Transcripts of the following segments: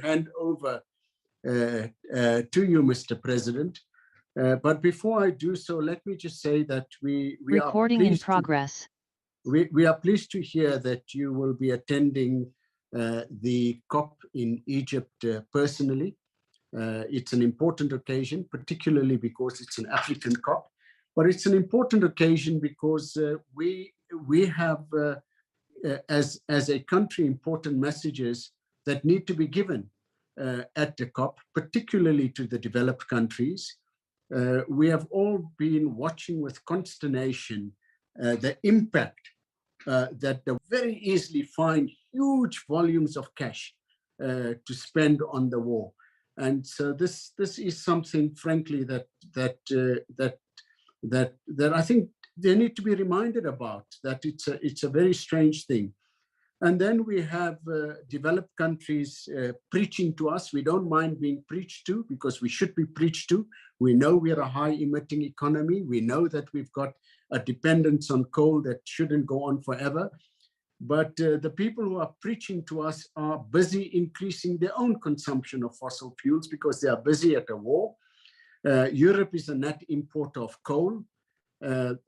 hand over to you, Mr. President. But before I do so, let me just say that we Recording in progress. We are pleased to hear that you will be attending the COP in Egypt personally. It's an important occasion, particularly because it's an African COP, but it's an important occasion because we have, as a country, important messages that need to be given at the COP, particularly to the developed countries. We have all been watching with consternation the impact that they very easily find huge volumes of cash to spend on the war. And so this is something, frankly, that I think they need to be reminded about, that it's a very strange thing. And then we have developed countries preaching to us. We don't mind being preached to, because we should be preached to. We know we're a high emitting economy. We know that we've got a dependence on coal that shouldn't go on forever. But the people who are preaching to us are busy increasing their own consumption of fossil fuels because they are busy at a war. Europe is a net importer of coal.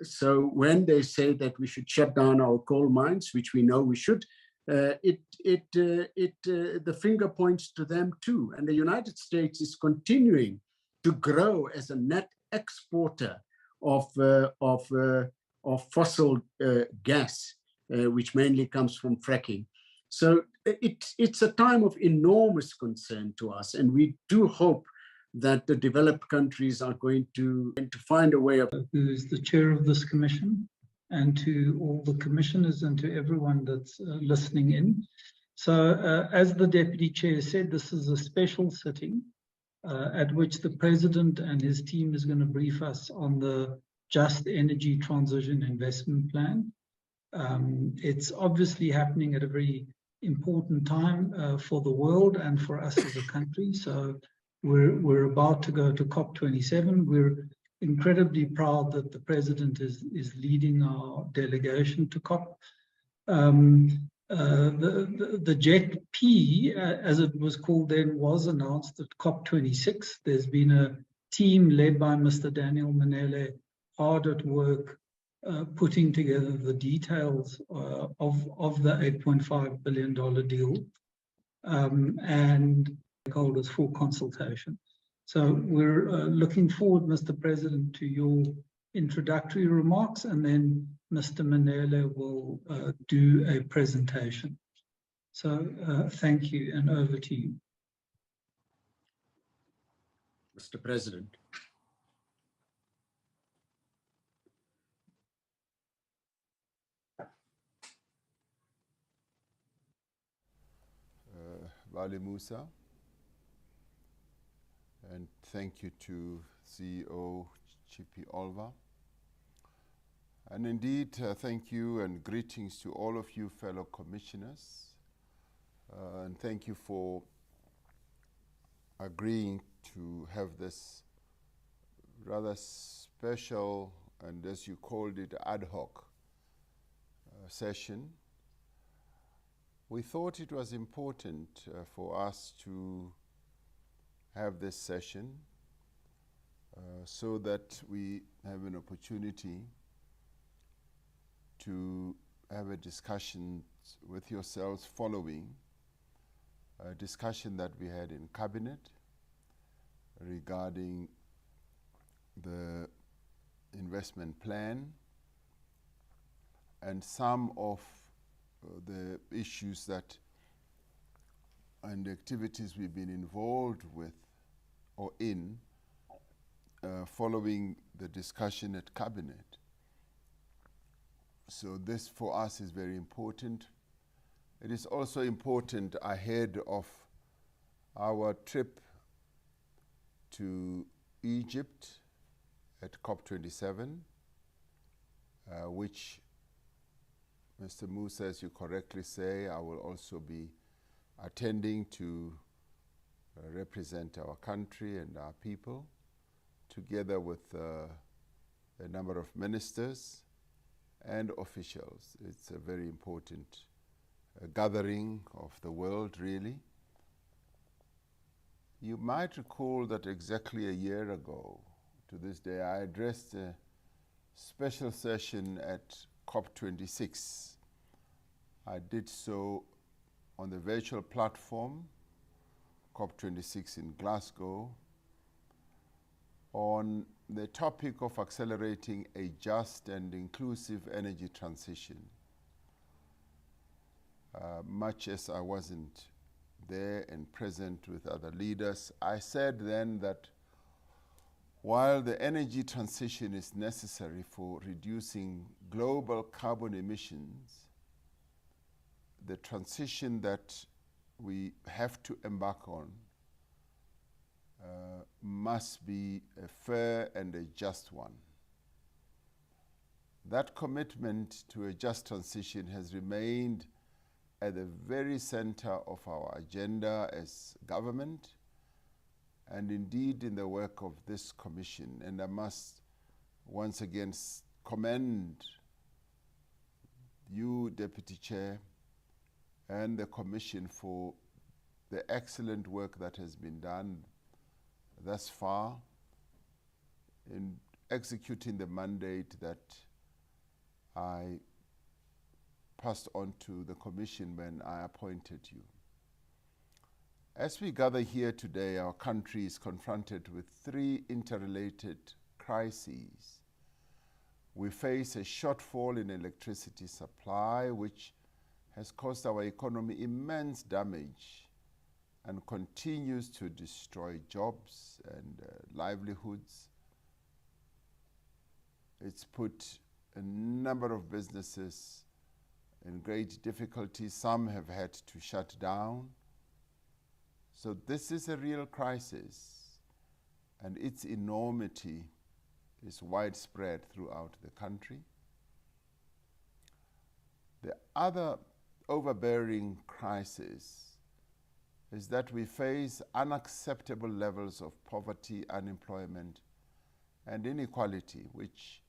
So when they say that we should shut down our coal mines, which we know we should, the finger points to them too. And the United States is continuing to grow as a net exporter of fossil gas, which mainly comes from fracking. So it's a time of enormous concern to us, and we do hope that the developed countries are going to find a way of... Who is the chair of this commission, and to all the commissioners and to everyone that's listening in. So as the Deputy Chair said, this is a special sitting at which the President and his team is going to brief us on the Just Energy Transition Investment Plan. It's obviously happening at a very important time for the world and for us as a country. So we're about to go to COP27. We're incredibly proud that the President is leading our delegation to COP. The JET-P, as it was called then, was announced at COP26. There's been a team led by Mr. Daniel Manele hard at work putting together the details of the $8.5 billion deal and stakeholders for consultation. So we're looking forward, Mr. President, to your introductory remarks, and then Mr. Manele will do a presentation. So thank you, and over to you. Mr. President. Wale Musa, and thank you to CEO Chippy Olva. And indeed, thank you and greetings to all of you fellow commissioners. And thank you for agreeing to have this rather special, and as you called it, ad hoc session. We thought it was important for us to have this session so that we have an opportunity to have a discussion with yourselves following a discussion that we had in Cabinet regarding the investment plan and some of the issues that and the activities we've been involved with or in following the discussion at Cabinet. So this for us is very important. It is also important ahead of our trip to Egypt at COP27, which Mr. Musa, as you correctly say, I will also be attending to represent our country and our people, together with a number of ministers and officials. It's a very important gathering of the world, really. You might recall that exactly a year ago to this day, I addressed a special session at COP26. I did so on the virtual platform, COP26 in Glasgow, on the topic of accelerating a just and inclusive energy transition. Much as I wasn't there and present with other leaders, I said then that while the energy transition is necessary for reducing global carbon emissions, the transition that we have to embark on must be a fair and a just one. That commitment to a just transition has remained at the very center of our agenda as government, and indeed in the work of this commission. And I must once again commend you, Deputy Chair, and the commission for the excellent work that has been done thus far in executing the mandate that I passed on to the commission when I appointed you. As we gather here today, our country is confronted with three interrelated crises. We face a shortfall in electricity supply, which has caused our economy immense damage and continues to destroy jobs and livelihoods. It's put a number of businesses in great difficulty. Some have had to shut down. So this is a real crisis, and its enormity is widespread throughout the country. The other overbearing crisis is that we face unacceptable levels of poverty, unemployment, and inequality, which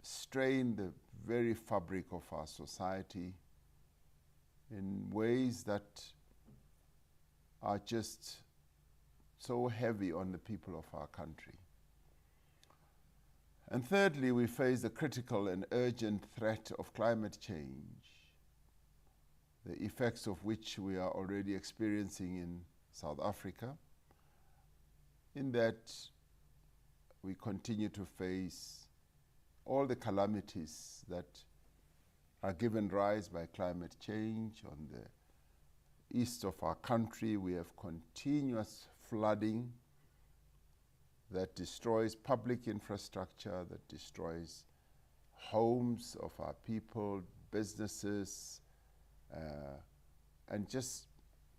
strain the very fabric of our society in ways that are just so heavy on the people of our country. And thirdly, we face the critical and urgent threat of climate change, the effects of which we are already experiencing in South Africa, in that we continue to face all the calamities that are given rise by climate change. On the east of our country, we have continuous flooding that destroys public infrastructure, that destroys homes of our people, businesses, and just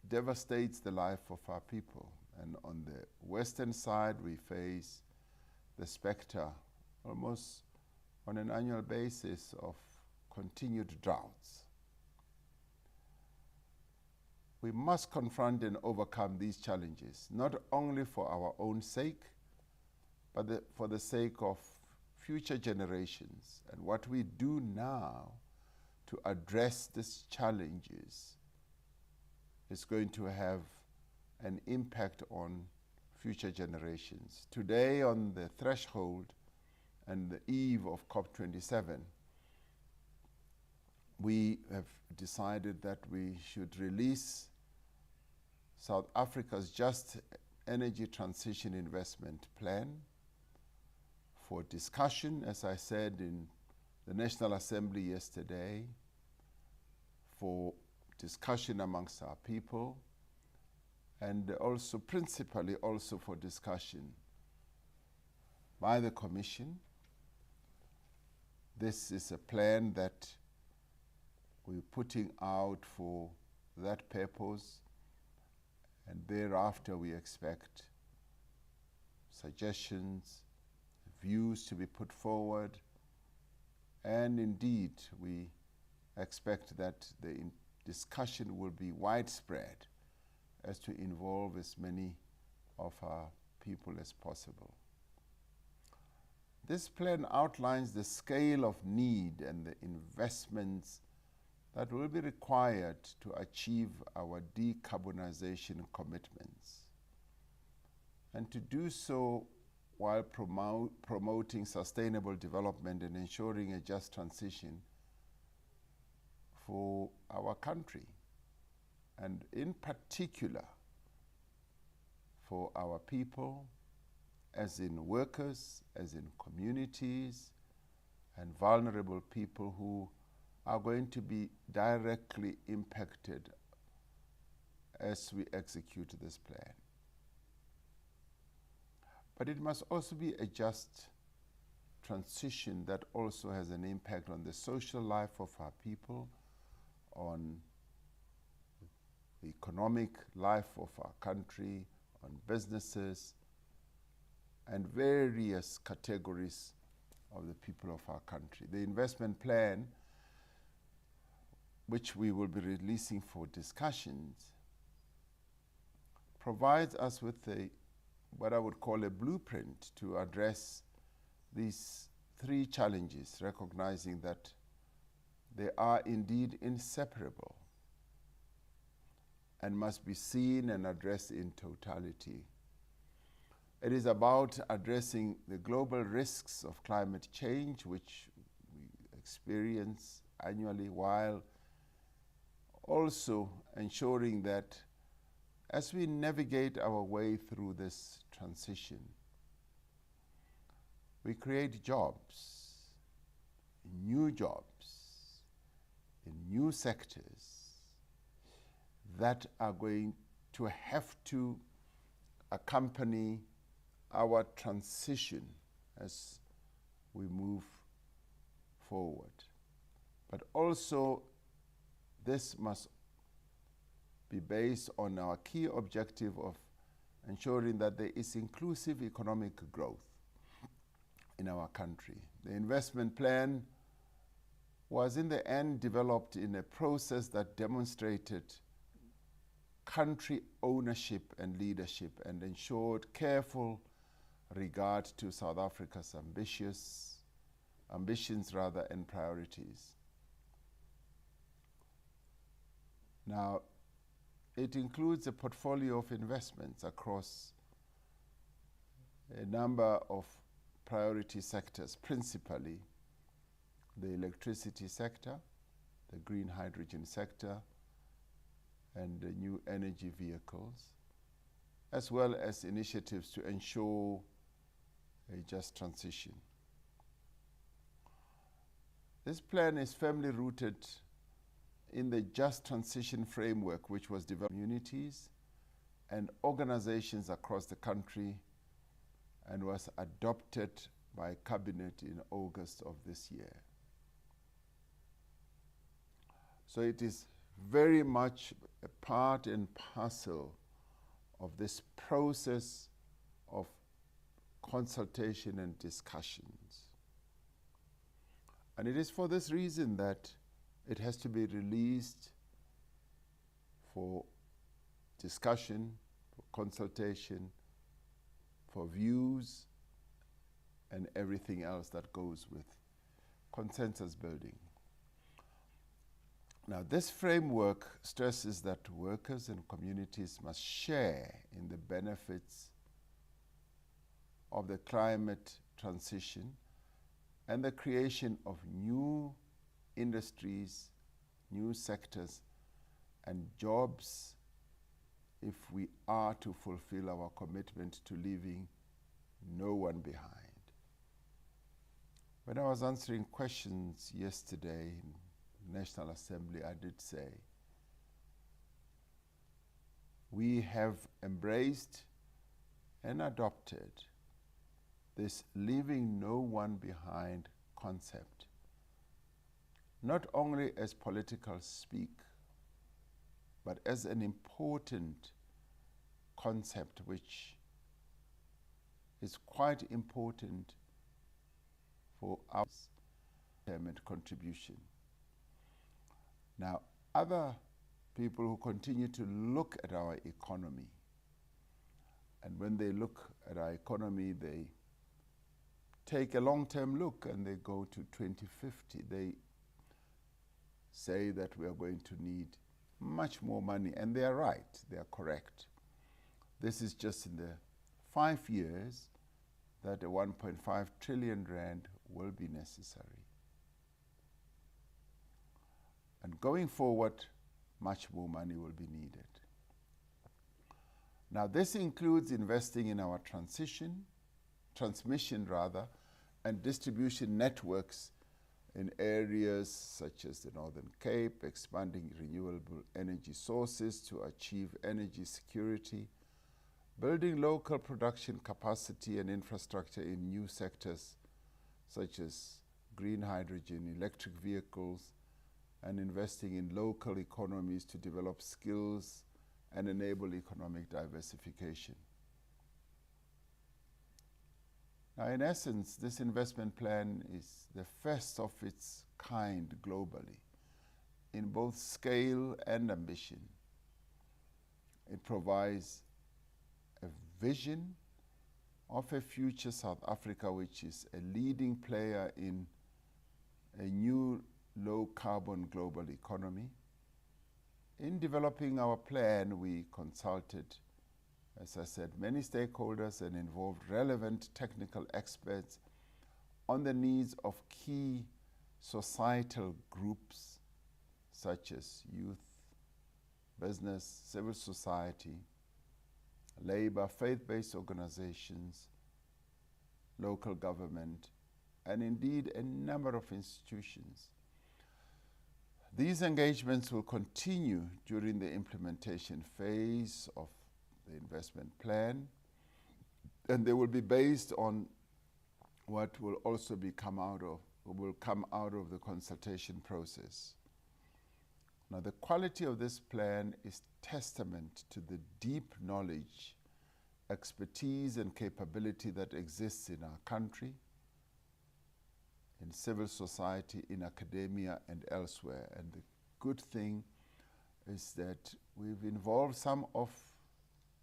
devastates the life of our people. And on the western side, we face the specter, almost on an annual basis, of continued droughts. We must confront and overcome these challenges, not only for our own sake, but for the sake of future generations. And what we do now to address these challenges is going to have an impact on future generations. Today, on the threshold and the eve of COP27, we have decided that we should release South Africa's Just Energy Transition Investment Plan for discussion, as I said in the National Assembly yesterday, for discussion amongst our people, and also principally also for discussion by the Commission. This is a plan that we're putting out for that purpose, and thereafter we expect suggestions, views to be put forward, and indeed we expect that the discussion will be widespread as to involve as many of our people as possible. This plan outlines the scale of need and the investments that will be required to achieve our decarbonization commitments, and to do so while promoting sustainable development and ensuring a just transition for our country, and in particular for our people, as in workers, as in communities, and vulnerable people who are going to be directly impacted as we execute this plan. But it must also be a just transition that also has an impact on the social life of our people, on the economic life of our country, on businesses, and various categories of the people of our country. The investment plan, which we will be releasing for discussions, provides us with what I would call a blueprint to address these three challenges, recognizing that they are indeed inseparable and must be seen and addressed in totality. It is about addressing the global risks of climate change, which we experience annually, while also ensuring that as we navigate our way through this transition, we create jobs, new jobs, in new sectors that are going to have to accompany our transition as we move forward. But also, this must be based on our key objective of ensuring that there is inclusive economic growth in our country. The investment plan was in the end developed in a process that demonstrated country ownership and leadership and ensured careful regard to South Africa's ambitions and priorities. Now, it includes a portfolio of investments across a number of priority sectors, principally the electricity sector, the green hydrogen sector, and the new energy vehicles, as well as initiatives to ensure a just transition. This plan is firmly rooted in the just transition framework, which was developed by communities and organizations across the country and was adopted by Cabinet in August of this year. So it is very much a part and parcel of this process of consultation and discussions. And it is for this reason that it has to be released for discussion, for consultation, for views, and everything else that goes with consensus building. Now, this framework stresses that workers and communities must share in the benefits of the climate transition and the creation of new industries, new sectors, and jobs if we are to fulfill our commitment to leaving no one behind. When I was answering questions yesterday in National Assembly, I did say, we have embraced and adopted this leaving no one behind concept, not only as political speak, but as an important concept which is quite important for our determined contribution. Now, other people who continue to look at our economy, and when they look at our economy, they take a long-term look and they go to 2050. They say that we are going to need much more money, and they are right, they are correct. This is just in the 5 years that a 1.5 trillion rand will be necessary. And going forward, much more money will be needed. Now, this includes investing in our transmission and distribution networks in areas such as the Northern Cape, expanding renewable energy sources to achieve energy security, building local production capacity and infrastructure in new sectors such as green hydrogen, electric vehicles, and investing in local economies to develop skills and enable economic diversification. Now, in essence, this investment plan is the first of its kind globally, in both scale and ambition. It provides a vision of a future South Africa which is a leading player in a new low-carbon global economy. In developing our plan, we consulted, as I said, many stakeholders and involved relevant technical experts on the needs of key societal groups such as youth, business, civil society, labor, faith-based organizations, local government, and indeed a number of institutions. These engagements will continue during the implementation phase of the investment plan, and they will be based on what will also come out of the consultation process. Now, the quality of this plan is testament to the deep knowledge, expertise, and capability that exists in our country, in civil society, in academia, and elsewhere. And the good thing is that we've involved some of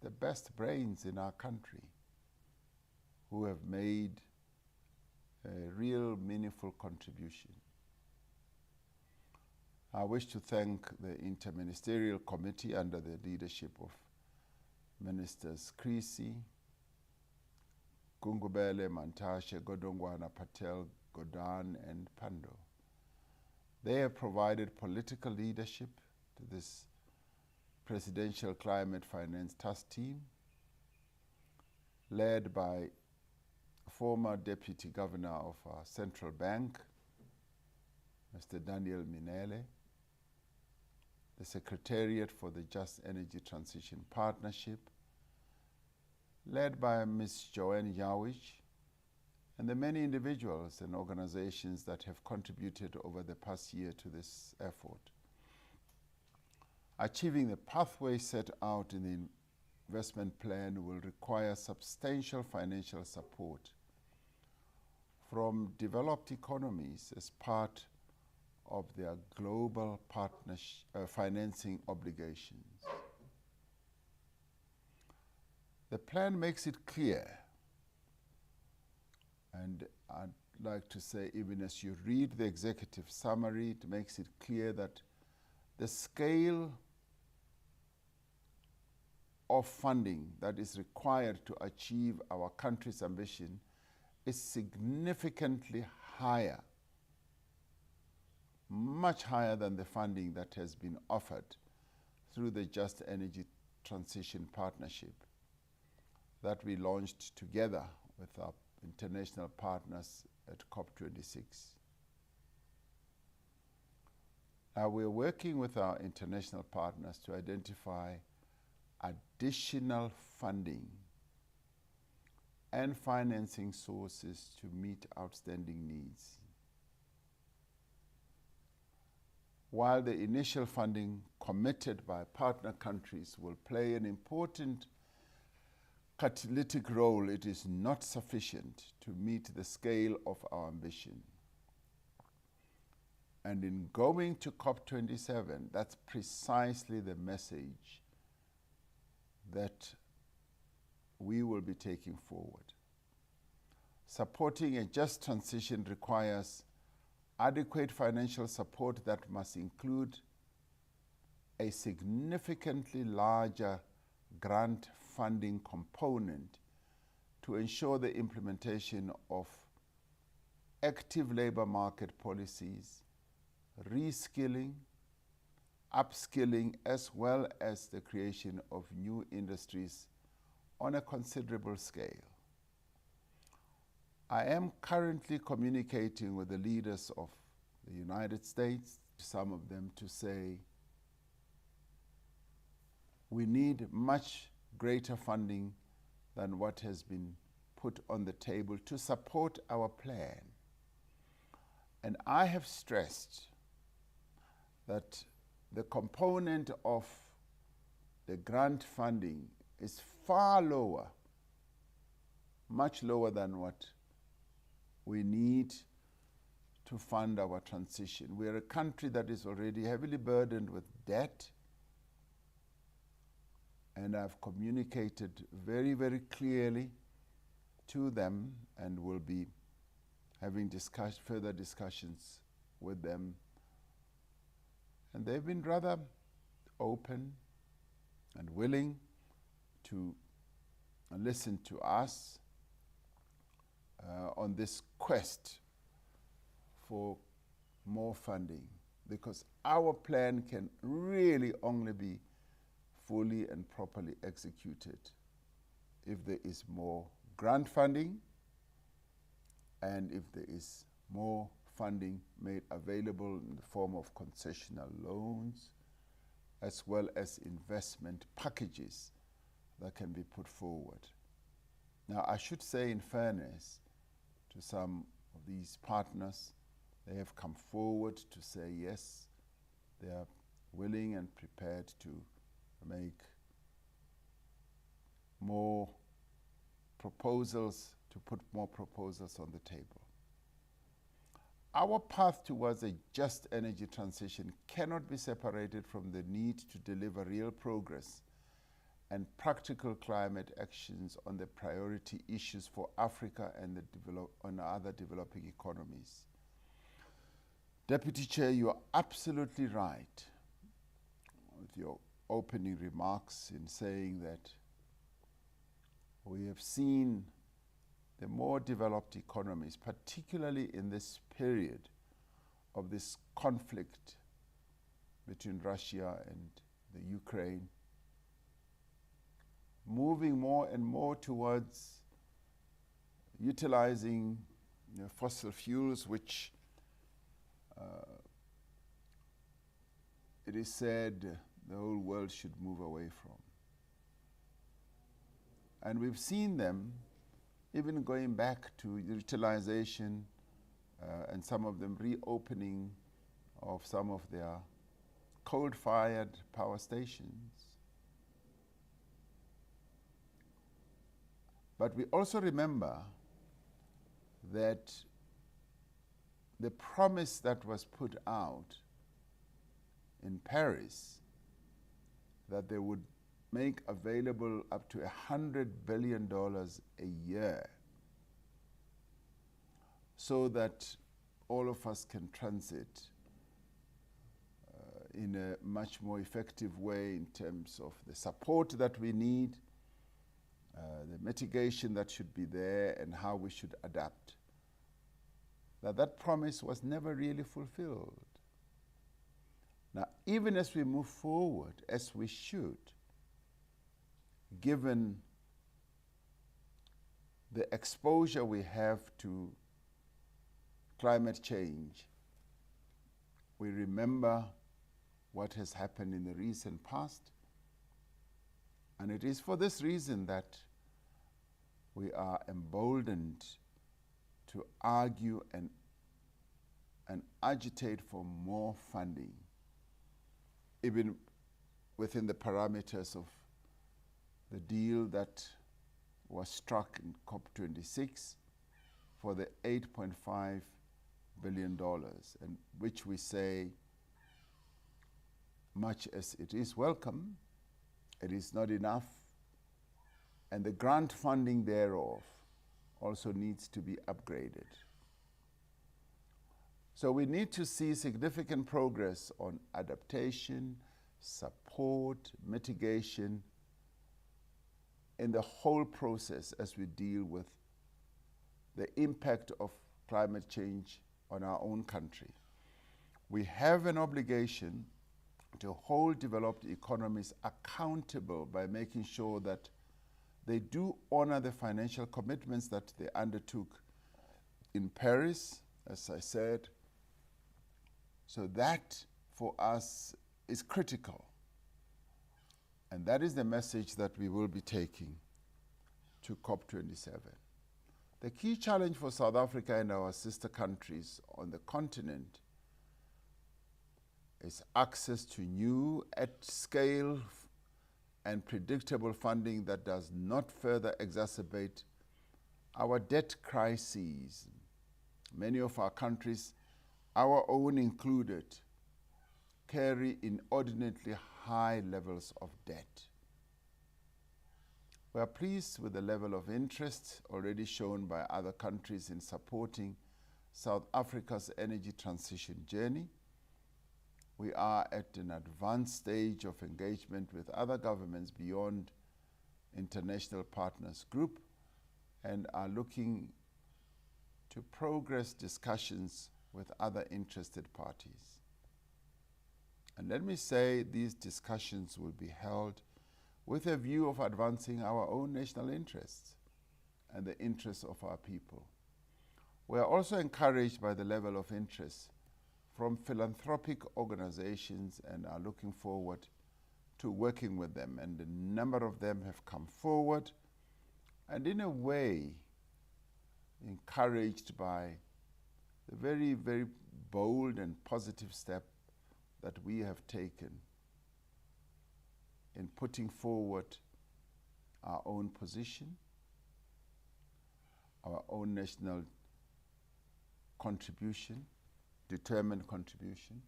the best brains in our country who have made a real meaningful contribution. I wish to thank the Interministerial Committee under the leadership of Ministers Creasy, Gungubele, Mantashe, Godongwana, Patel, Godan, and Pando. They have provided political leadership to this Presidential Climate Finance Task Team, led by former Deputy Governor of our Central Bank, Mr. Daniel Minele, the Secretariat for the Just Energy Transition Partnership, led by Ms. Joanne Yawich, and the many individuals and organizations that have contributed over the past year to this effort. Achieving the pathway set out in the investment plan will require substantial financial support from developed economies as part of their global financing obligations. The plan makes it clear, and I'd like to say, even as you read the executive summary, it makes it clear that the scale of funding that is required to achieve our country's ambition is significantly higher, much higher than the funding that has been offered through the Just Energy Transition Partnership that we launched together with our international partners at COP26. Now, we're working with our international partners to identify additional funding and financing sources to meet outstanding needs. While the initial funding committed by partner countries will play an important catalytic role, it is not sufficient to meet the scale of our ambition. And in going to COP27, that's precisely the message that we will be taking forward. Supporting a just transition requires adequate financial support that must include a significantly larger grant funding component to ensure the implementation of active labor market policies, reskilling, upskilling, as well as the creation of new industries on a considerable scale. I am currently communicating with the leaders of the United States, some of them to say, we need much greater funding than what has been put on the table to support our plan. And I have stressed that the component of the grant funding is far lower, much lower than what we need to fund our transition. We are a country that is already heavily burdened with debt, and I've communicated very, very clearly to them and will be having further discussions with them. And they've been rather open and willing to listen to us on this quest for more funding, because our plan can really only be fully and properly executed if there is more grant funding and if there is more funding made available in the form of concessional loans, as well as investment packages that can be put forward. Now, I should say, in fairness to some of these partners, they have come forward to say yes, they are willing and prepared to make more proposals, to put more proposals on the table. Our path towards a just energy transition cannot be separated from the need to deliver real progress and practical climate actions on the priority issues for Africa and on other developing economies. Deputy Chair, you are absolutely right with your opening remarks in saying that we have seen the more developed economies, particularly in this period of this conflict between Russia and the Ukraine, moving more and more towards utilizing fossil fuels, which it is said the whole world should move away from. And we've seen them even going back to utilization and some of them reopening of some of their coal-fired power stations. But we also remember that the promise that was put out in Paris that they would make available up to $100 billion a year so that all of us can transit in a much more effective way in terms of the support that we need, the mitigation that should be there, and how we should adapt. That promise was never really fulfilled. Now, even as we move forward, as we should, given the exposure we have to climate change, we remember what has happened in the recent past. And it is for this reason that we are emboldened to argue and agitate for more funding, even within the parameters of the deal that was struck in COP26 for the $8.5 billion, and which we say, much as it is welcome, it is not enough, and the grant funding thereof also needs to be upgraded. So we need to see significant progress on adaptation, support, mitigation in the whole process as we deal with the impact of climate change on our own country. We have an obligation to hold developed economies accountable by making sure that they do honor the financial commitments that they undertook in Paris, as I said. So that, for us, is critical. And that is the message that we will be taking to COP27. The key challenge for South Africa and our sister countries on the continent is access to new, at-scale and predictable funding that does not further exacerbate our debt crises. Many of our countries, our own included, carry inordinately high levels of debt. We are pleased with the level of interest already shown by other countries in supporting South Africa's energy transition journey. We are at an advanced stage of engagement with other governments beyond International Partners Group and are looking to progress discussions with other interested parties. And let me say these discussions will be held with a view of advancing our own national interests and the interests of our people. We are also encouraged by the level of interest from philanthropic organizations and are looking forward to working with them. And a number of them have come forward and in a way encouraged by the very, very bold and positive step that we have taken in putting forward our own position, our own national contribution, determined contribution.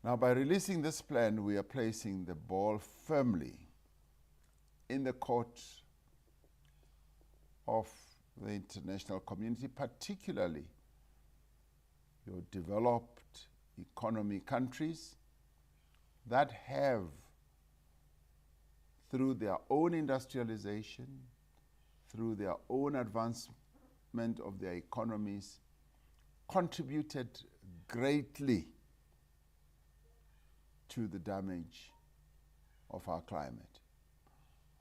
Now, by releasing this plan, we are placing the ball firmly in the court of the international community, particularly your developed economy countries that have, through their own industrialization, through their own advancement of their economies, contributed greatly to the damage of our climate,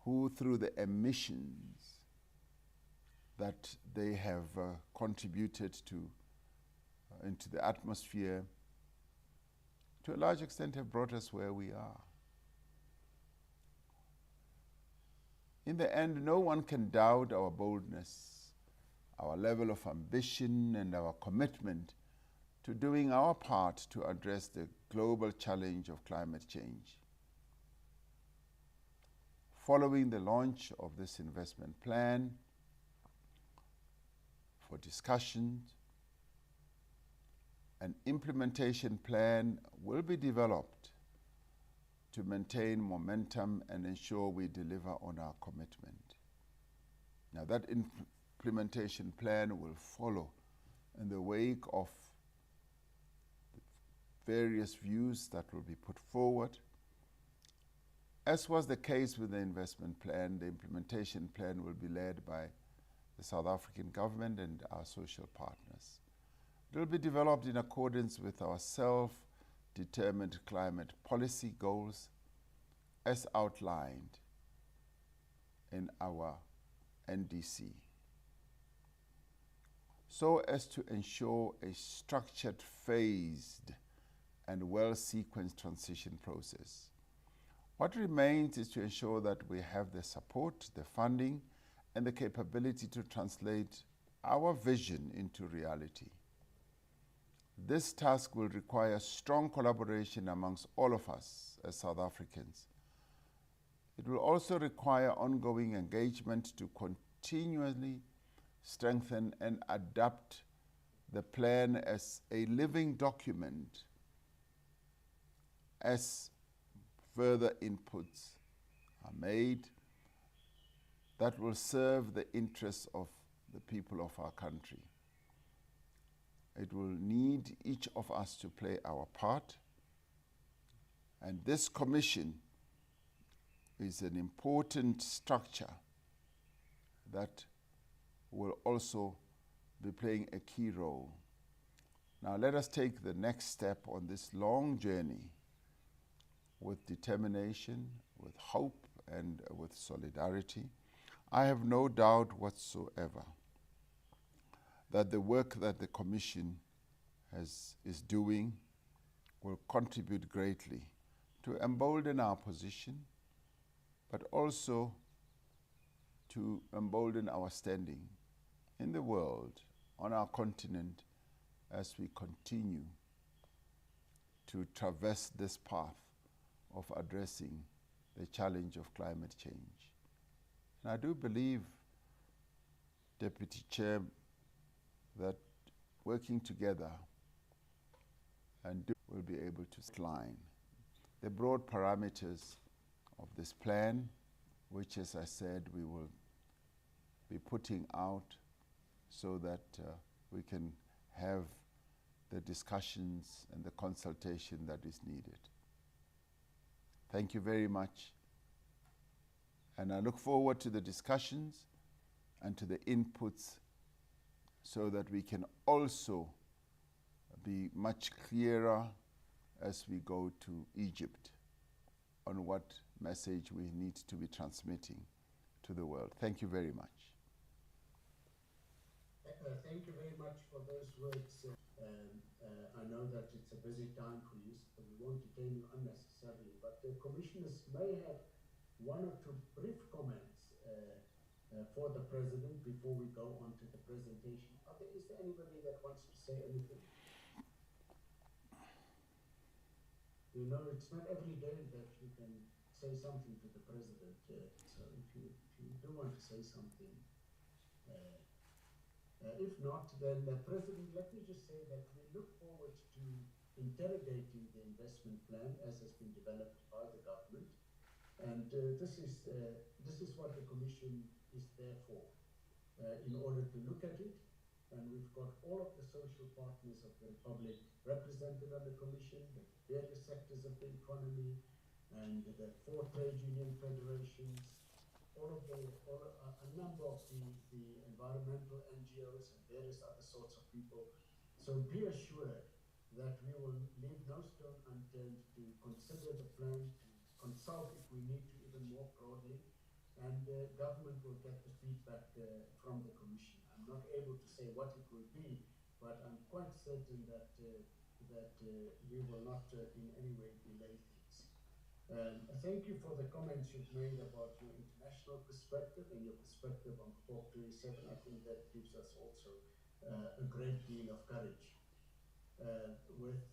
who through the emissions that they have contributed to into the atmosphere, to a large extent have brought us where we are. In the end, no one can doubt our boldness, our level of ambition, and our commitment to doing our part to address the global challenge of climate change. Following the launch of this investment plan for discussions, an implementation plan will be developed to maintain momentum and ensure we deliver on our commitment. Now, that implementation plan will follow in the wake of the various views that will be put forward. As was the case with the investment plan, the implementation plan will be led by the South African government and our social partners. It will be developed in accordance with our self-determined climate policy goals as outlined in our NDC, so as to ensure a structured, phased, and well-sequenced transition process. What remains is to ensure that we have the support, the funding, and the capability to translate our vision into reality. This task will require strong collaboration amongst all of us as South Africans. It will also require ongoing engagement to continually strengthen and adapt the plan as a living document as further inputs are made that will serve the interests of the people of our country. It will need each of us to play our part. And this commission is an important structure that will also be playing a key role. Now let us take the next step on this long journey with determination, with hope, and with solidarity. I have no doubt whatsoever that the work that the Commission is doing will contribute greatly to embolden our position, but also to embolden our standing in the world, on our continent, as we continue to traverse this path of addressing the challenge of climate change. And I do believe, Deputy Chair, that working together will be able to line the broad parameters of this plan, which, as I said, we will be putting out so that we can have the discussions and the consultation that is needed. Thank you very much. And I look forward to the discussions and to the inputs so that we can also be much clearer as we go to Egypt on what message we need to be transmitting to the world. Thank you very much. Thank you very much for those words. I know that it's a busy time for you, so we won't detain you unnecessarily, but the commissioners may have one or two brief comments for the President before we go on to the presentation. Is there anybody that wants to say anything? You know, it's not every day that you can say something to the President. So if you do want to say something, if not, then President, let me just say that we look forward to interrogating the investment plan as has been developed by the government. And this is what the Commission is there for, in order to look at it. And we've got all of the social partners of the Republic represented on the Commission, the various sectors of the economy, and the 4 trade union federations, a number of the environmental NGOs and various other sorts of people. So be assured that we will leave no stone unturned to consider the plan, to consult if we need to even more broadly, and government will get the feedback from the Commission. I'm not able to say what it will be, but I'm quite certain that we will not in any way delay things. Thank you for the comments you've made about your international perspective and your perspective on COP27. I think that gives us also a great deal of courage. With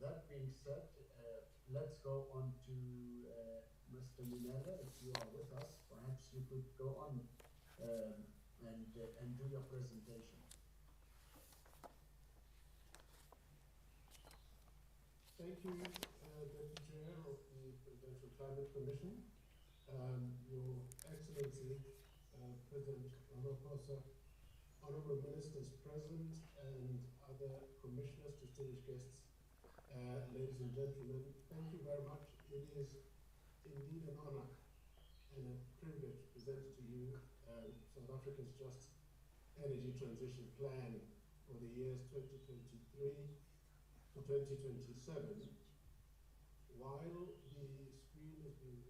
that being said, let's go on to Mr. Minella. If you are with us, perhaps you could go on and do your presentation. Thank you, Deputy Chair of the Presidential Climate Commission, Your Excellency, President Ramaphosa, Honourable Ministers present, and other commissioners, distinguished guests, ladies and gentlemen, thank you very much. It is indeed an honour and a privilege to present to you South Africa's Just Energy Transition Plan for the years 2023 to 2027. While the screen has been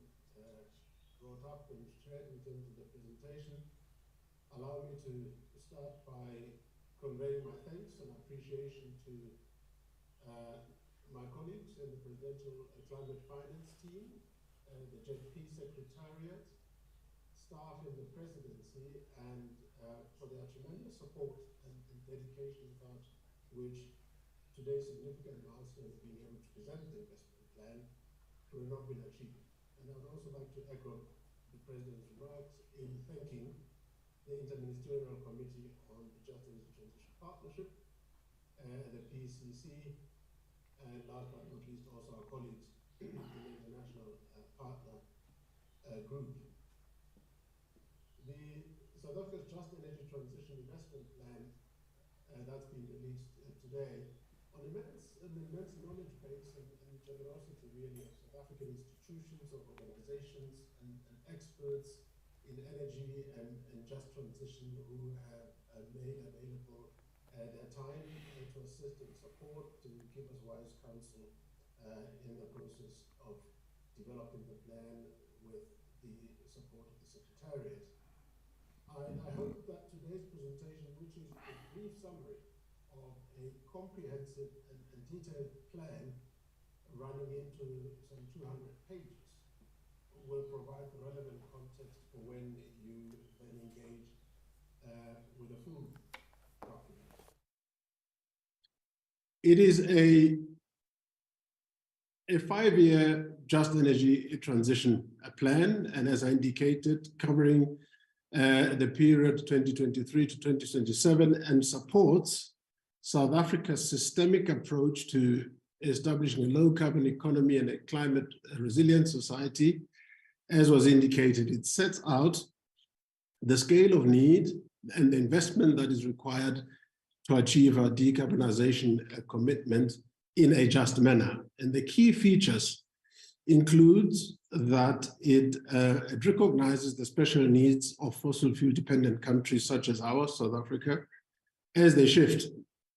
brought up and shared in terms of the presentation, allow me to start by conveying my thanks and appreciation to my colleagues in the Presidential Climate Finance team, the JP Secretariat, staff in the Presidency, and for their tremendous support and dedication, without which today's significant milestone of being able to present the investment plan would have not been achieved. And I would also like to echo the President's remarks in thanking the Interministerial Committee on the Just Energy Transition Partnership, the PCC, and last but not least also our colleagues in the International Partner Group. The South Africa's Just Energy Transition Investment Plan that's been released today on an immense knowledge base and generosity really of South African institutions, of organizations and experts in energy and just transition who have made available their time to assist and support, to give us wise counsel in the process of developing the plan with the support of the Secretariat. I hope that today's presentation, which is a brief summary of a comprehensive and detailed plan running into some 200 pages, will provide the relevant context for when you then engage with a full document. It is a 5-year just energy transition plan, and as I indicated, covering the period 2023 to 2027, and supports South Africa's systemic approach to establishing a low-carbon economy and a climate resilient society. As was indicated, it sets out the scale of need and the investment that is required to achieve our decarbonization commitment in a just manner. And the key features includes that it recognizes the special needs of fossil fuel dependent countries such as ours, South Africa, as they shift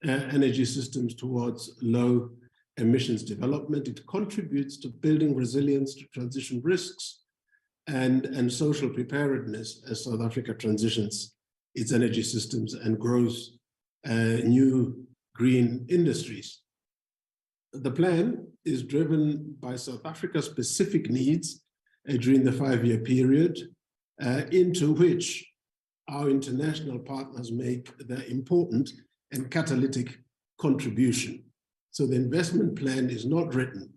energy systems towards low emissions development. It contributes to building resilience to transition risks and social preparedness as South Africa transitions its energy systems and grows new green industries. The plan is driven by South Africa's specific needs during the 5-year period, into which our international partners make their important and catalytic contribution. So the investment plan is not written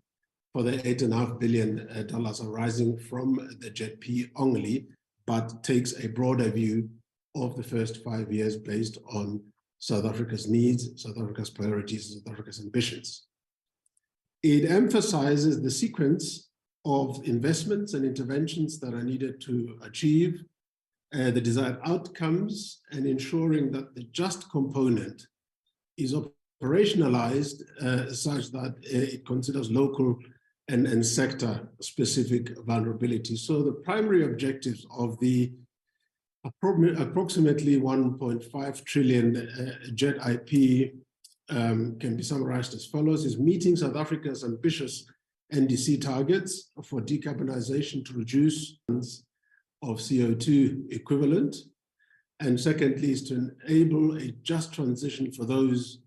for the $8.5 billion arising from the JETP only, but takes a broader view of the first 5 years based on South Africa's needs, South Africa's priorities, South Africa's ambitions. It emphasizes the sequence of investments and interventions that are needed to achieve the desired outcomes, and ensuring that the just component is operationalized such that it considers local and sector-specific vulnerabilities. So the primary objectives of the approximately 1.5 trillion JETP can be summarized as follows: is meeting South Africa's ambitious NDC targets for decarbonization to reduce of CO2 equivalent. And secondly, is to enable a just transition for those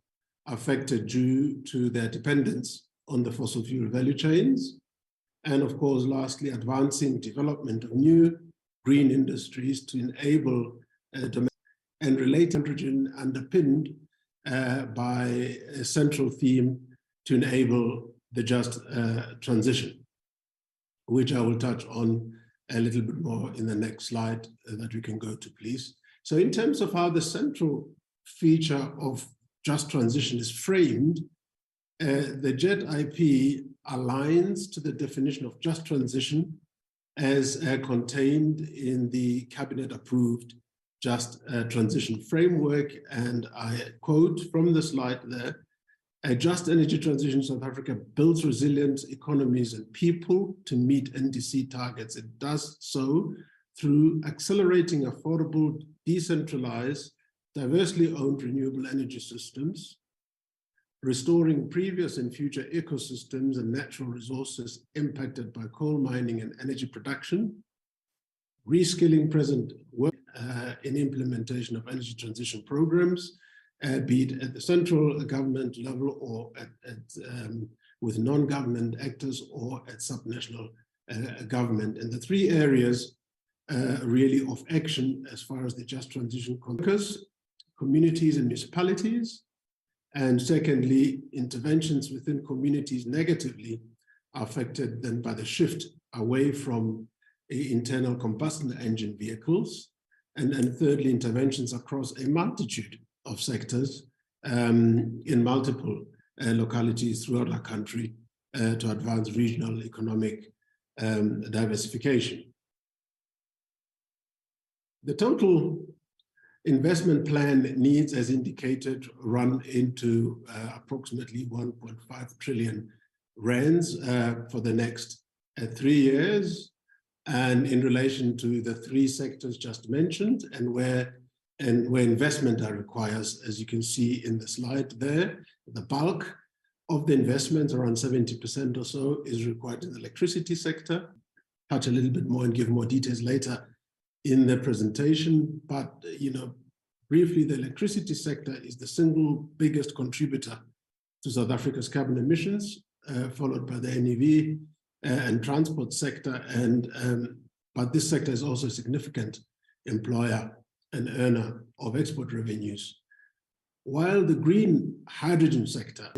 affected due to their dependence on the fossil fuel value chains. And of course, lastly, advancing development of new green industries to enable and related hydrogen, underpinned by a central theme to enable the just transition, which I will touch on a little bit more in the next slide that we can go to, please. So in terms of how the central feature of just transition is framed, the JETP aligns to the definition of just transition as contained in the cabinet-approved just transition framework. And I quote from the slide there: "A just energy transition South Africa builds resilient economies and people to meet NDC targets. It does so through accelerating affordable, decentralized, diversely owned renewable energy systems, restoring previous and future ecosystems and natural resources impacted by coal mining and energy production, reskilling present work in implementation of energy transition programs, be it at the central government level or with non-government actors or at subnational government." And the three areas really of action as far as the just transition focus: communities and municipalities, and secondly, interventions within communities negatively affected then by the shift away from internal combustion engine vehicles, and thirdly, interventions across a multitude of sectors in multiple localities throughout our country to advance regional economic diversification. The total investment plan needs, as indicated, run into approximately 1.5 trillion rands for the next 3 years. And in relation to the 3 sectors just mentioned, and where investment requires, as you can see in the slide there, the bulk of the investments, around 70% or so, is required in the electricity sector. Touch a little bit more and give more details later in the presentation, but briefly, the electricity sector is the single biggest contributor to South Africa's carbon emissions, followed by the NEV and transport sector, but this sector is also a significant employer and earner of export revenues. While the green hydrogen sector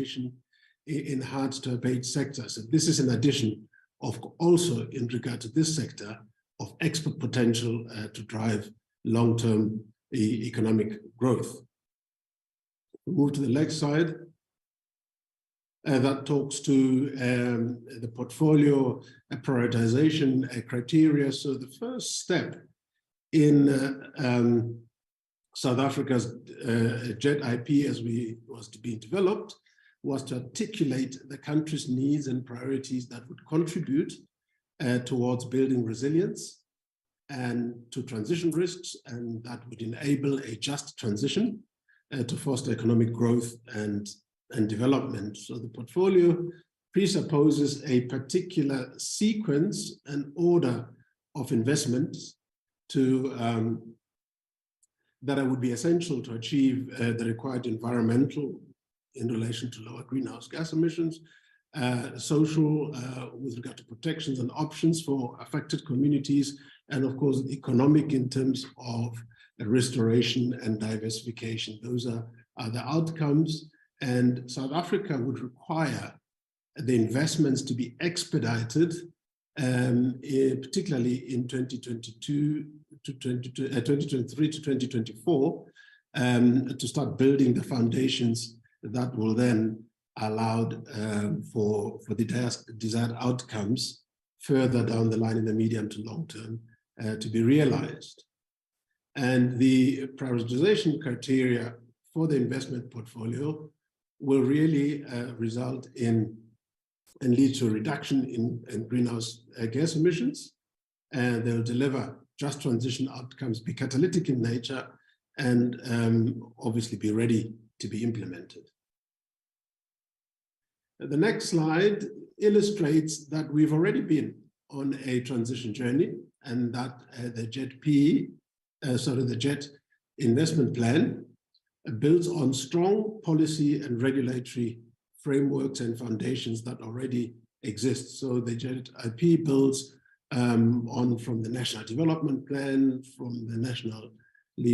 in hard-to-abate sectors, and this is in addition of also in regard to this sector of export potential to drive long-term economic growth. We move to the next slide. That talks to the portfolio prioritization criteria. So the first step in South Africa's JET IP, as was to be developed, was to articulate the country's needs and priorities that would contribute towards building resilience and to transition risks, and that would enable a just transition to foster economic growth and development. So the portfolio presupposes a particular sequence and order of investments to that would be essential to achieve the required environmental in relation to lower greenhouse gas emissions, social with regard to protections and options for affected communities, and of course economic in terms of restoration and diversification. Those are the outcomes, and South Africa would require the investments to be expedited, particularly in 2023 to 2024, to start building the foundations that will then allow for the desired outcomes further down the line in the medium to long term to be realized. And the prioritization criteria for the investment portfolio will really result in and lead to a reduction in greenhouse gas emissions, and they'll deliver just transition outcomes, be catalytic in nature, and obviously be ready to be implemented. The next slide illustrates that we've already been on a transition journey, and that the JET investment plan builds on strong policy and regulatory frameworks and foundations that already exist. So the JET IP builds on from the National Development Plan, from the nationally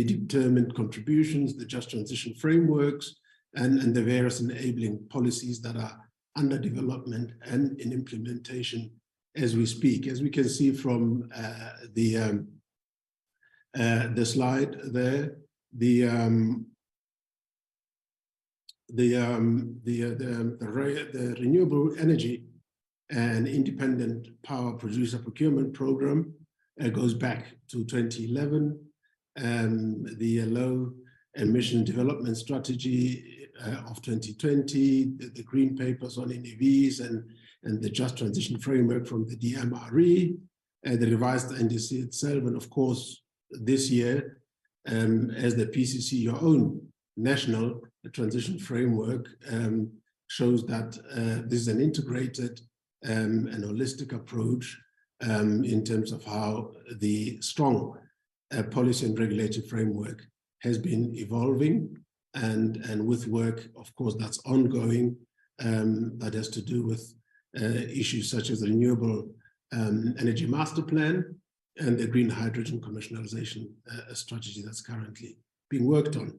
determined contributions, the Just Transition frameworks, and the various enabling policies that are under development and in implementation as we speak. As we can see from the slide there, the renewable energy and independent power producer procurement program goes back to 2011. The low emission development strategy of 2020, the green papers on NEVs and the just transition framework from the DMRE, the revised NDC itself, and of course this year as the PCC, your own national transition framework shows that this is an integrated and holistic approach in terms of how the strong policy and regulatory framework has been evolving, and with work, of course, that's ongoing, that has to do with issues such as the renewable energy master plan and the green hydrogen commercialization strategy that's currently being worked on.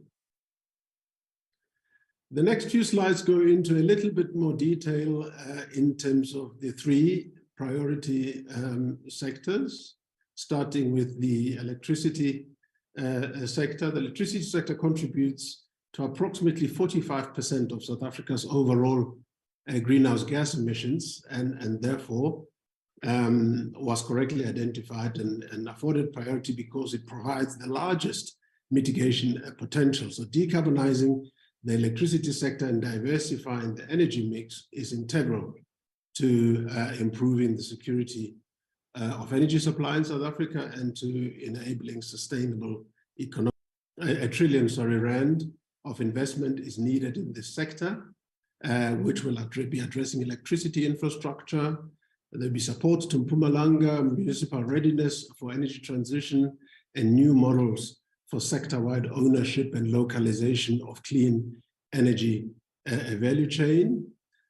The next few slides go into a little bit more detail in terms of the 3 priority sectors, starting with the electricity sector. The electricity sector contributes to approximately 45% of South Africa's overall greenhouse gas emissions, and therefore was correctly identified and afforded priority because it provides the largest mitigation potential. So decarbonizing the electricity sector and diversifying the energy mix is integral to improving the security of energy supply in South Africa and to enabling sustainable economic. A trillion rand of investment is needed in this sector, which will be addressing electricity infrastructure. There'll be support to Mpumalanga, municipal readiness for energy transition, and new models for sector-wide ownership and localization of clean energy value chain.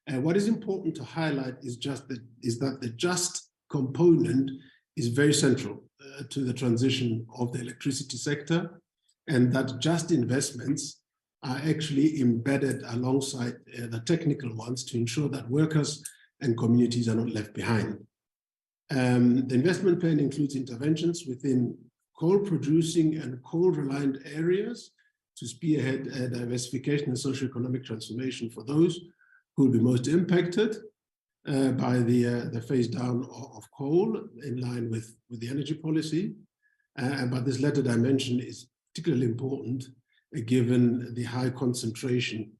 What is important to highlight is that the just component is very central to the transition of the electricity sector, and that just investments are actually embedded alongside the technical ones to ensure that workers and communities are not left behind. The investment plan includes interventions within coal-producing and coal-reliant areas to spearhead diversification and socio-economic transformation for those who will be most impacted by the phase down of coal in line with the energy policy. But this latter dimension is particularly important given the high concentration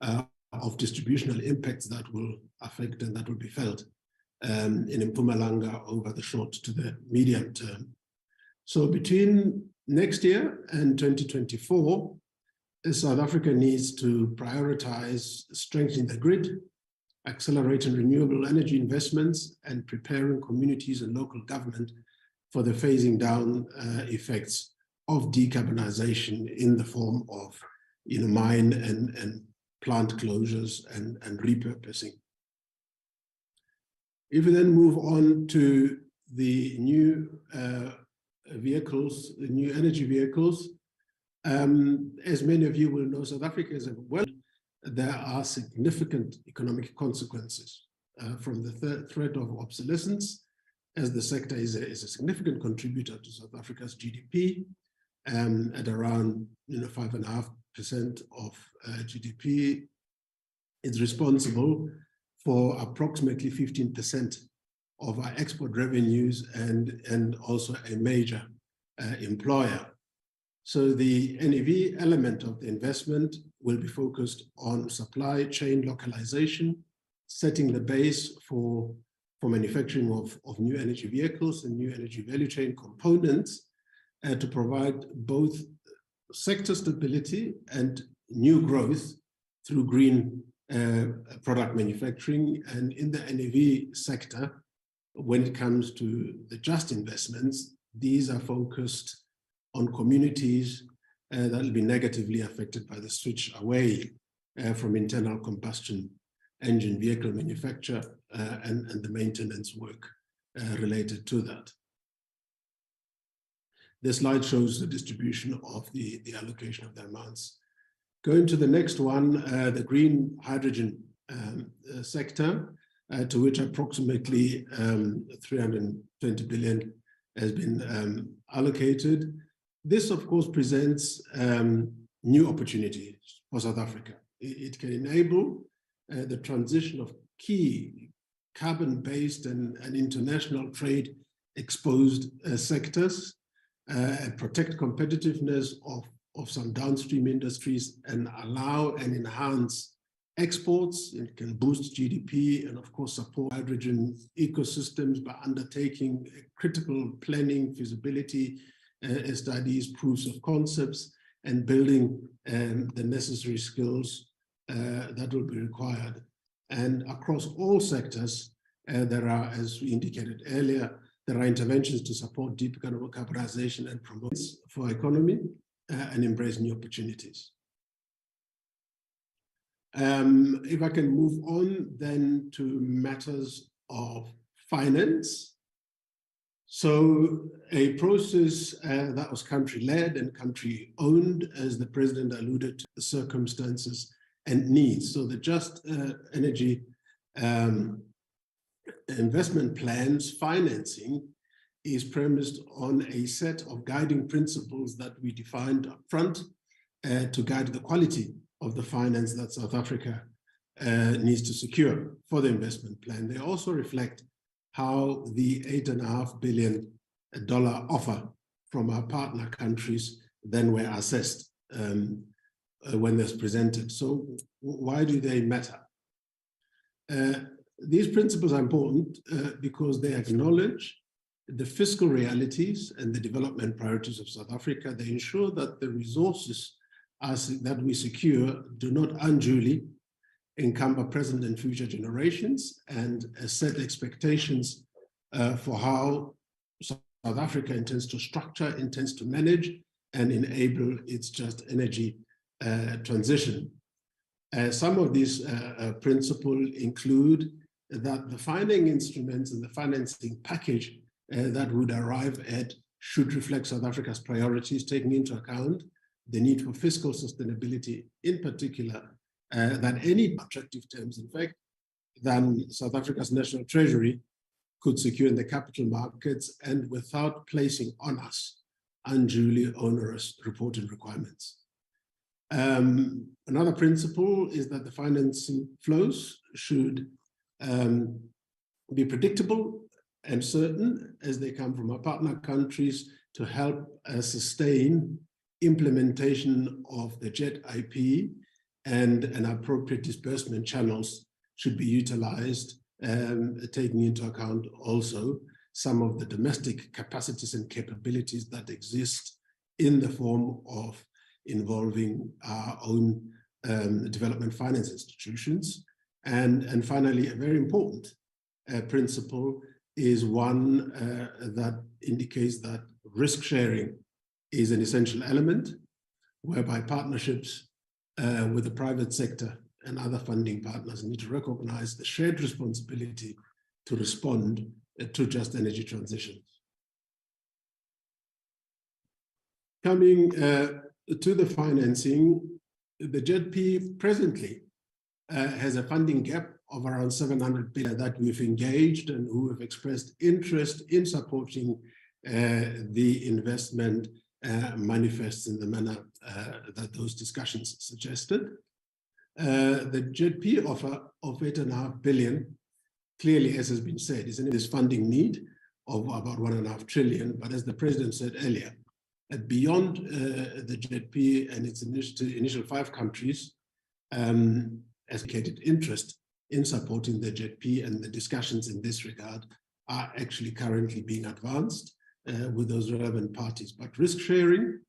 of distributional impacts that will affect and that will be felt in Mpumalanga over the short to the medium term. So between next year and 2024, South Africa needs to prioritize strengthening the grid, accelerating renewable energy investments, and preparing communities and local government for the phasing down effects of decarbonization in the form of mine and plant closures and repurposing. If we then move on to the new vehicles, the new energy vehicles, as many of you will know, South Africa is there are significant economic consequences from the threat of obsolescence, as the sector is a significant contributor to South Africa's GDP, at around 5.5% of GDP. It's responsible for approximately 15% of our export revenues and also a major employer. So the NEV element of the investment will be focused on supply chain localization, setting the base for manufacturing of new energy vehicles and new energy value chain components to provide both sector stability and new growth through green product manufacturing. And in the NEV sector, when it comes to the just investments, these are focused on communities that will be negatively affected by the switch away from internal combustion engine vehicle manufacture and the maintenance work related to that. This slide shows the distribution of the allocation of the amounts. Going to the next one, the green hydrogen sector, to which approximately 320 billion has been allocated. This, of course, presents new opportunities for South Africa. It can enable the transition of key carbon-based and international trade exposed sectors, protect competitiveness of some downstream industries, and allow and enhance exports. It can boost GDP and, of course, support hydrogen ecosystems by undertaking critical planning, feasibility studies, proofs of concepts, and building the necessary skills that will be required. And across all sectors, there are, as we indicated earlier, there are interventions to support deep decarbonization and promote for economy and embrace new opportunities. If I can move on then to matters of finance. So a process that was country-led and country-owned, as the President alluded to, the circumstances and needs. So the Just Energy investment plans financing is premised on a set of guiding principles that we defined up front to guide the quality of the finance that South Africa needs to secure for the investment plan. They also reflect how the $8.5 billion offer from our partner countries than were assessed when they're presented. So why do they matter? These principles are important because they acknowledge the fiscal realities and the development priorities of South Africa. They ensure that the resources that we secure do not unduly encumber present and future generations, and set expectations for how South Africa intends to structure, intends to manage, and enable its just energy transition. Some of these principles include that the funding instruments and the financing package that would arrive at should reflect South Africa's priorities, taking into account the need for fiscal sustainability, in particular, than any attractive terms, in fact, than South Africa's national treasury could secure in the capital markets, and without placing on us unduly onerous reporting requirements. Another principle is that the financing flows should be predictable and certain as they come from our partner countries to help sustain implementation of the JET IP, and an appropriate disbursement channels should be utilized, taking into account also some of the domestic capacities and capabilities that exist in the form of involving our own development finance institutions. And finally, a very important principle is one that indicates that risk sharing is an essential element, whereby partnerships with the private sector and other funding partners need to recognize the shared responsibility to respond to just energy transitions. Coming to the financing, the JETP presently has a funding gap of around 700 billion that we've engaged and who have expressed interest in supporting the investment manifests in the manner that those discussions suggested. The JETP offer of 8.5 billion, clearly, as has been said, is in this funding need of about 1.5 trillion. But as the President said earlier, beyond the JETP and its initial 5 countries, has indicated interest in supporting the JETP, and the discussions in this regard are actually currently being advanced with those relevant parties. But risk sharing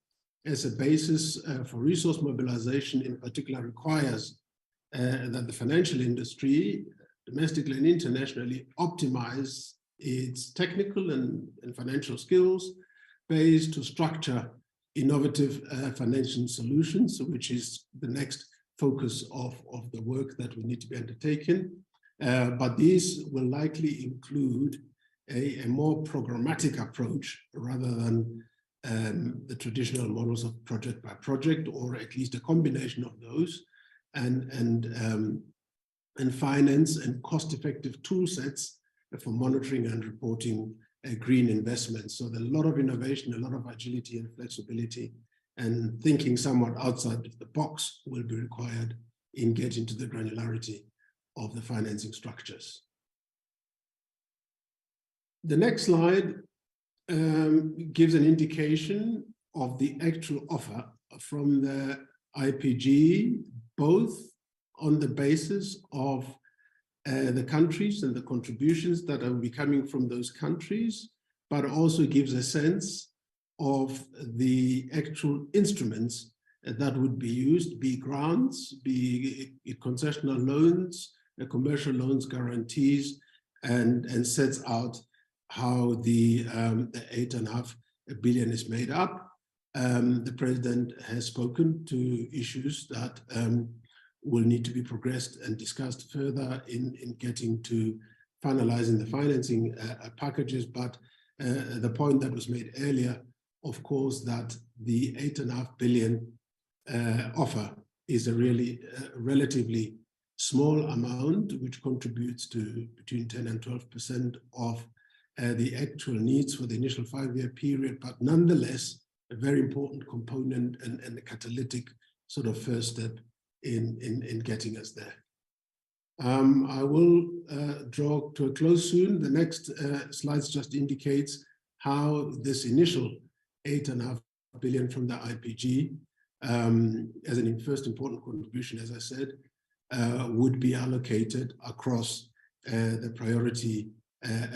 as a basis for resource mobilization in particular requires that the financial industry, domestically and internationally, optimize its technical and financial skills based to structure innovative financial solutions, which is the next focus of the work that we need to be undertaken. But these will likely include a more programmatic approach rather than the traditional models of project by project, or at least a combination of those, and finance and cost-effective tool sets for monitoring and reporting green investments. So there's a lot of innovation, a lot of agility and flexibility, and thinking somewhat outside of the box will be required in getting to the granularity of the financing structures. The next slide gives an indication of the actual offer from the IPG, both on the basis of the countries and the contributions that will be coming from those countries, but also gives a sense of the actual instruments that would be used, be grants, be concessional loans, commercial loans, guarantees, and sets out how the 8.5 billion is made up. The President has spoken to issues that will need to be progressed and discussed further in getting to finalizing the financing packages. But the point that was made earlier, of course, that the 8.5 billion offer is a really relatively small amount, which contributes to between 10 and 12% of the actual needs for the initial 5-year period, but nonetheless, a very important component and a catalytic sort of first step in getting us there. I will draw to a close soon. The next slides just indicates how this initial 8.5 billion from the IPG as an first important contribution, as I said, would be allocated across the priority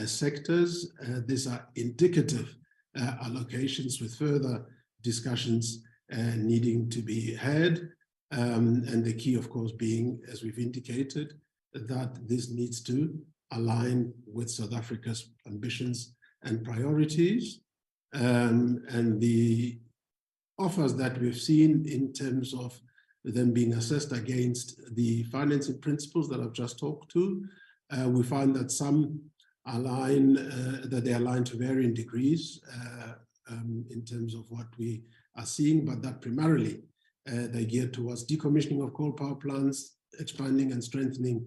sectors. These are indicative allocations with further discussions needing to be had. And the key, of course, being, as we've indicated, that this needs to align with South Africa's ambitions and priorities. And the offers that we've seen in terms of them being assessed against the financing principles that I've just talked to, we find that some align, that they align to varying degrees in terms of what we are seeing, but that primarily they gear towards decommissioning of coal power plants, expanding and strengthening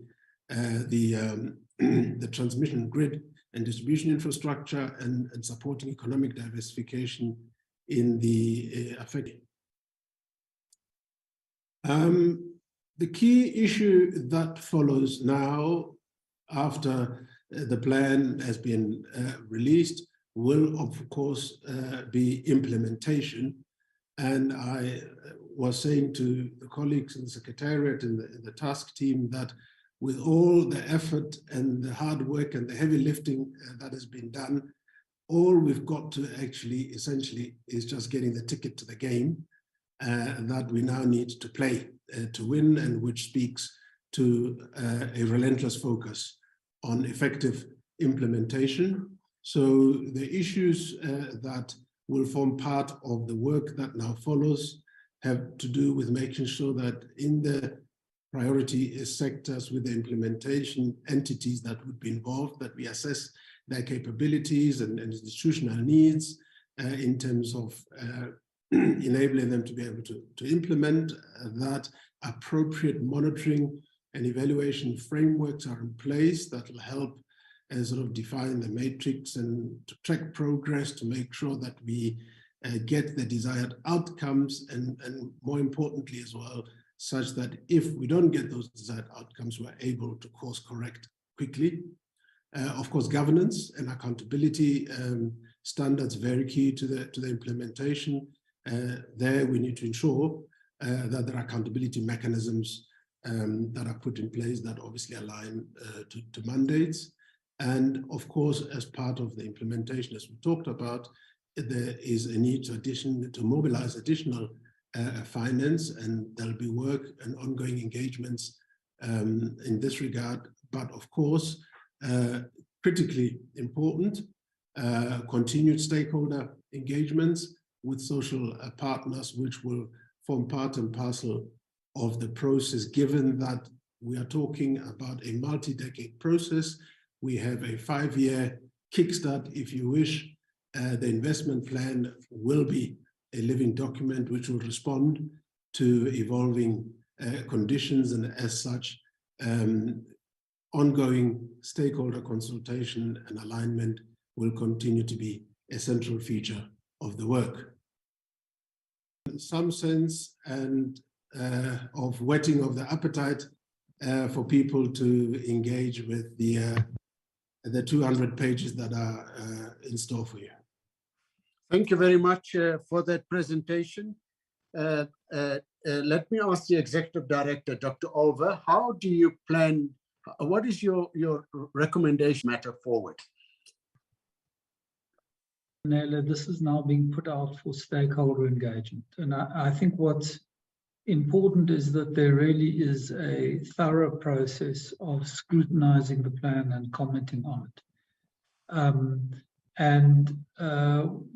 the transmission grid and distribution infrastructure, and supporting economic diversification in the affected. The key issue that follows now, after the plan has been released, will of course be implementation. And I was saying to the colleagues in the Secretariat and the task team that with all the effort and the hard work and the heavy lifting that has been done, all we've got to actually essentially is just getting the ticket to the game that we now need to play to win, and which speaks to a relentless focus on effective implementation. So the issues that will form part of the work that now follows have to do with making sure that in the priority sectors with the implementation entities that would be involved, that we assess their capabilities and institutional needs in terms of enabling them to be able to implement that. Appropriate monitoring and evaluation frameworks are in place that will help sort of define the matrix and to track progress to make sure that we get the desired outcomes, and more importantly as well, such that if we don't get those desired outcomes, we're able to course correct quickly. Of course, governance and accountability standards very key to the implementation. There we need to ensure that there are accountability mechanisms that are put in place that obviously align to mandates. And of course, as part of the implementation, as we talked about, there is a need to mobilize additional finance, and there'll be work and ongoing engagements in this regard. But of course, critically important, continued stakeholder engagements with social partners, which will form part and parcel of the process, given that we are talking about a multi-decade process. We have a 5-year kickstart, if you wish. The investment plan will be a living document which will respond to evolving conditions, and as such, ongoing stakeholder consultation and alignment will continue to be a central feature of the work. In some sense, and of whetting of the appetite for people to engage with the 200 pages that are in store for you. Thank you very much for that presentation. Let me ask the Executive Director, Dr. Olver, how do you plan, what is your recommendation matter forward? Nela, this is now being put out for stakeholder engagement. And I think what's important is that there really is a thorough process of scrutinizing the plan and commenting on it.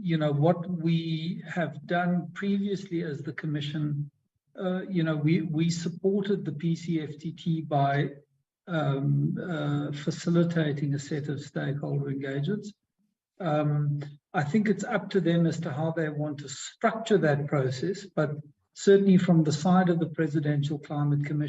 You know, what we have done previously as the Commission, you know, we supported the PCFTT by facilitating a set of stakeholder engagements. I think it's up to them as to how they want to structure that process, but certainly from the side of the Presidential Climate Commission,